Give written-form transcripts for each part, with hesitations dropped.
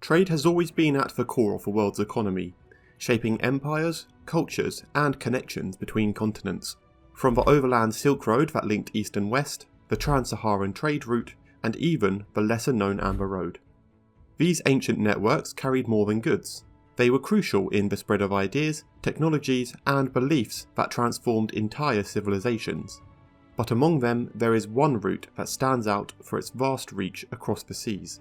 Trade has always been at the core of the world's economy, shaping empires, cultures, and connections between continents. From the overland Silk Road that linked east and west, the trans-Saharan trade route, and even the lesser-known Amber Road. These ancient networks carried more than goods. They were crucial in the spread of ideas, technologies, and beliefs that transformed entire civilizations. But among them, there is one route that stands out for its vast reach across the seas.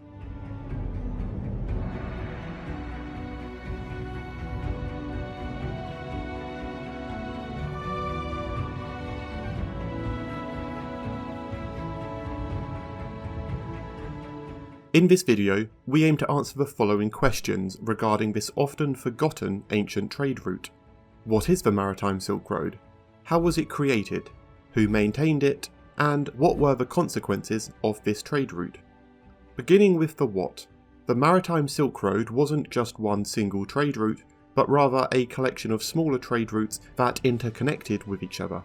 In this video, we aim to answer the following questions regarding this often forgotten ancient trade route. What is the Maritime Silk Road? How was it created? Who maintained it? And what were the consequences of this trade route? Beginning with the what. The Maritime Silk Road wasn't just one single trade route, but rather a collection of smaller trade routes that interconnected with each other.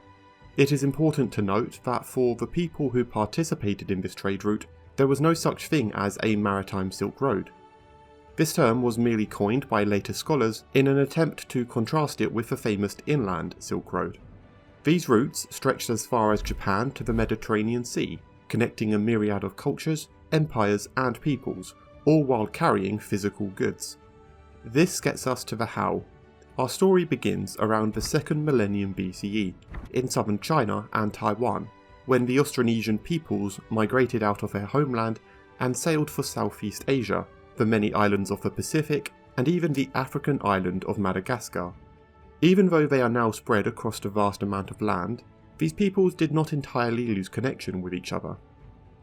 It is important to note that for the people who participated in this trade route, there was no such thing as a Maritime Silk Road. This term was merely coined by later scholars in an attempt to contrast it with the famous inland Silk Road. These routes stretched as far as Japan to the Mediterranean Sea, connecting a myriad of cultures, empires, and peoples, all while carrying physical goods. This gets us to the how. Our story begins around the 2nd millennium BCE, in southern China and Taiwan, when the Austronesian peoples migrated out of their homeland and sailed for Southeast Asia, the many islands of the Pacific, and even the African island of Madagascar. Even though they are now spread across a vast amount of land, these peoples did not entirely lose connection with each other.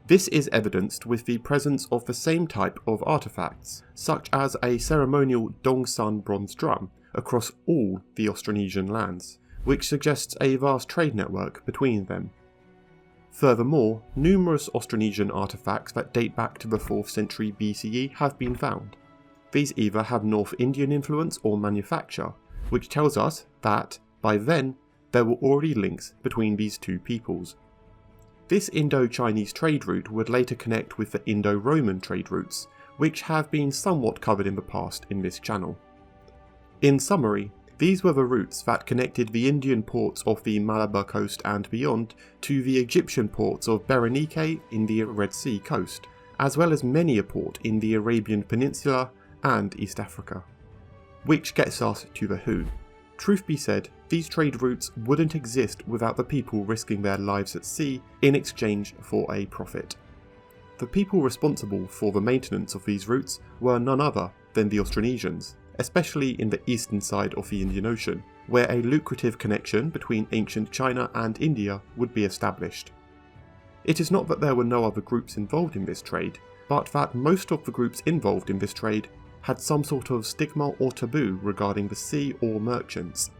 This is evidenced with the presence of the same type of artifacts, such as a ceremonial Dongsun bronze drum, across all the Austronesian lands, which suggests a vast trade network between them. Furthermore, numerous Austronesian artifacts that date back to the 4th century BCE have been found. These either have North Indian influence or manufacture, which tells us that, by then, there were already links between these two peoples. This Indo-Chinese trade route would later connect with the Indo-Roman trade routes, which have been somewhat covered in the past in this channel. In summary, these were the routes that connected the Indian ports of the Malabar coast and beyond to the Egyptian ports of Berenike in the Red Sea coast, as well as many a port in the Arabian Peninsula and East Africa. Which gets us to the who. Truth be said, these trade routes wouldn't exist without the people risking their lives at sea in exchange for a profit. The people responsible for the maintenance of these routes were none other than the Austronesians, especially in the eastern side of the Indian Ocean, where a lucrative connection between ancient China and India would be established. It is not that there were no other groups involved in this trade, but that most of the groups involved in this trade had some sort of stigma or taboo regarding the sea or merchants.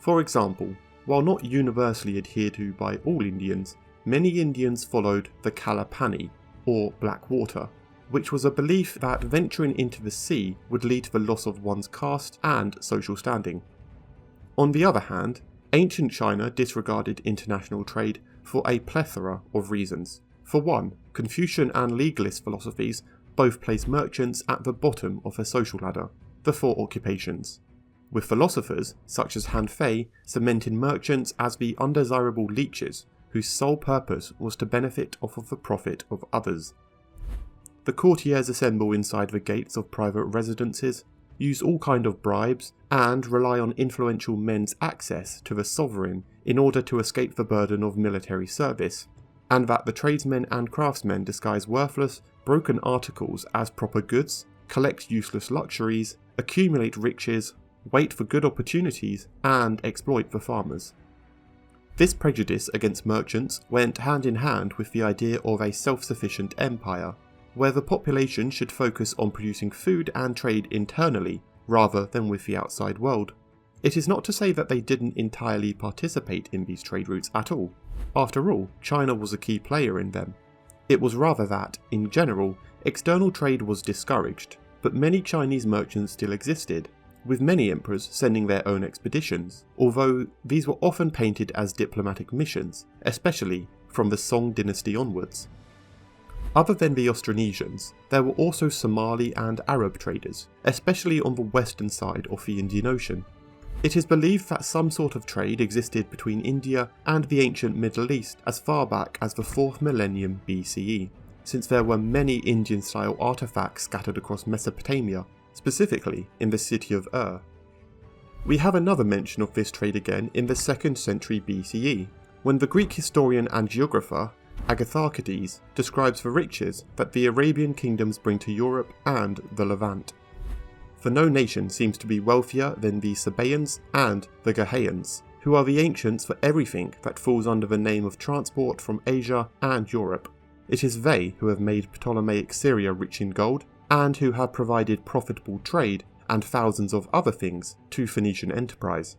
For example, while not universally adhered to by all Indians, many Indians followed the Kalapani, or Black Water, which was a belief that venturing into the sea would lead to the loss of one's caste and social standing. On the other hand, ancient China disregarded international trade for a plethora of reasons. For one, Confucian and legalist philosophies both place merchants at the bottom of their social ladder, the 4 occupations, with philosophers such as Han Fei cementing merchants as the undesirable leeches whose sole purpose was to benefit off of the profit of others. The courtiers assemble inside the gates of private residences, use all kind of bribes, and rely on influential men's access to the sovereign in order to escape the burden of military service, and that the tradesmen and craftsmen disguise worthless, broken articles as proper goods, collect useless luxuries, accumulate riches, wait for good opportunities, and exploit the farmers. This prejudice against merchants went hand in hand with the idea of a self-sufficient empire, where the population should focus on producing food and trade internally, rather than with the outside world. It is not to say that they didn't entirely participate in these trade routes at all. After all, China was a key player in them. It was rather that, in general, external trade was discouraged, but many Chinese merchants still existed, with many emperors sending their own expeditions, although these were often painted as diplomatic missions, especially from the Song dynasty onwards. Other than the Austronesians, there were also Somali and Arab traders, especially on the western side of the Indian Ocean. It is believed that some sort of trade existed between India and the ancient Middle East as far back as the 4th millennium BCE, since there were many Indian-style artifacts scattered across Mesopotamia, specifically in the city of We have another mention of this trade again in the 2nd century BCE, when the Greek historian and geographer Agatharchides describes the riches that the Arabian kingdoms bring to Europe and the Levant. For no nation seems to be wealthier than the Sabaeans and the Ghaeans, who are the ancients for everything that falls under the name of transport from Asia and Europe. It is they who have made Ptolemaic Syria rich in gold, and who have provided profitable trade and thousands of other things to Phoenician enterprise.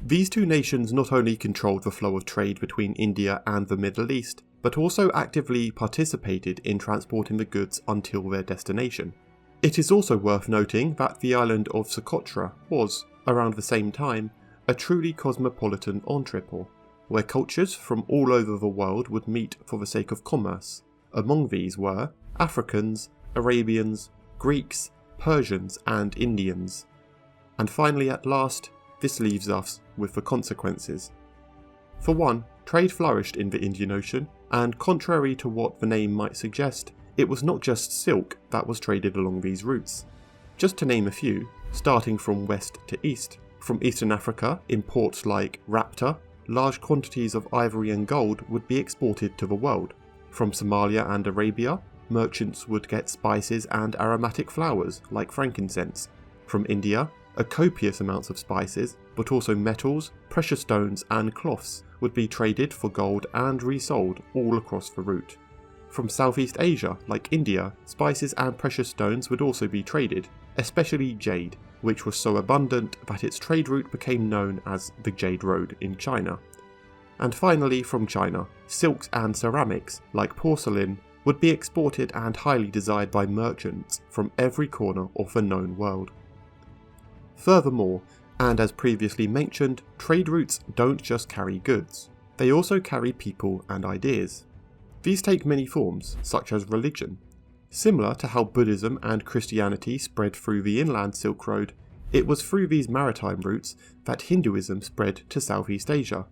These two nations not only controlled the flow of trade between India and the Middle East, but also actively participated in transporting the goods until their destination. It is also worth noting that the island of Socotra was, around the same time, a truly cosmopolitan entrepot, where cultures from all over the world would meet for the sake of commerce. Among these were Africans, Arabians, Greeks, Persians and Indians. And finally at last, this leaves us with the consequences. For one, trade flourished in the Indian Ocean, and contrary to what the name might suggest, it was not just silk that was traded along these routes. Just to name a few, starting from west to east, from Eastern Africa in ports like Rapta, large quantities of ivory and gold would be exported to the world. From Somalia and Arabia, merchants would get spices and aromatic flowers like frankincense. From India, a copious amounts of spices, but also metals, precious stones and cloths would be traded for gold and resold all across the route. From Southeast Asia, like India, spices and precious stones would also be traded, especially jade, which was so abundant that its trade route became known as the Jade Road in China. And finally from China, silks and ceramics, like porcelain, would be exported and highly desired by merchants from every corner of the known world. Furthermore, and as previously mentioned, trade routes don't just carry goods, they also carry people and ideas. These take many forms, such as religion. Similar to how Buddhism and Christianity spread through the inland Silk Road, it was through these maritime routes that Hinduism spread to Southeast Asia.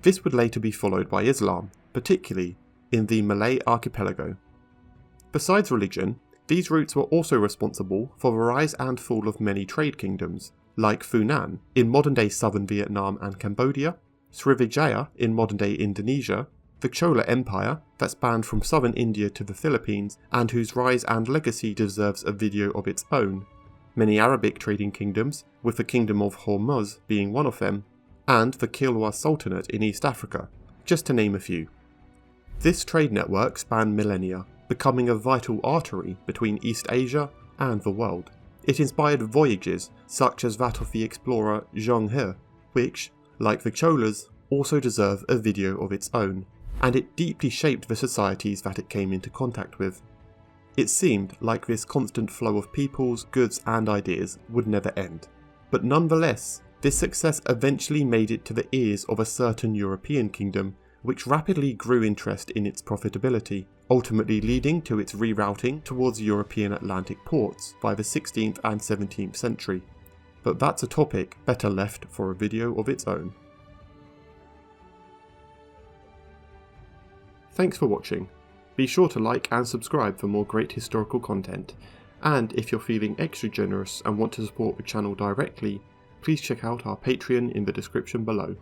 This would later be followed by Islam, particularly in the Malay archipelago. Besides religion, these routes were also responsible for the rise and fall of many trade kingdoms, like Funan in modern-day southern Vietnam and Cambodia, Srivijaya in modern-day Indonesia, the Chola Empire that spanned from southern India to the Philippines and whose rise and legacy deserves a video of its own, many Arabic trading kingdoms, with the Kingdom of Hormuz being one of them, and the Kilwa Sultanate in East Africa, just to name a few. This trade network spanned millennia, becoming a vital artery between East Asia and the world. It inspired voyages such as that of the explorer Zheng He, which, like the Cholas, also deserve a video of its own, and it deeply shaped the societies that it came into contact with. It seemed like this constant flow of peoples, goods and ideas would never end. But nonetheless, this success eventually made it to the ears of a certain European kingdom, which rapidly grew interest in its profitability, ultimately leading to its rerouting towards European Atlantic ports by the 16th and 17th century. But that's a topic better left for a video of its own. Thanks for watching. Be sure to like and subscribe for more great historical content, and if you're feeling extra generous and want to support the channel directly, please check out our Patreon in the description below.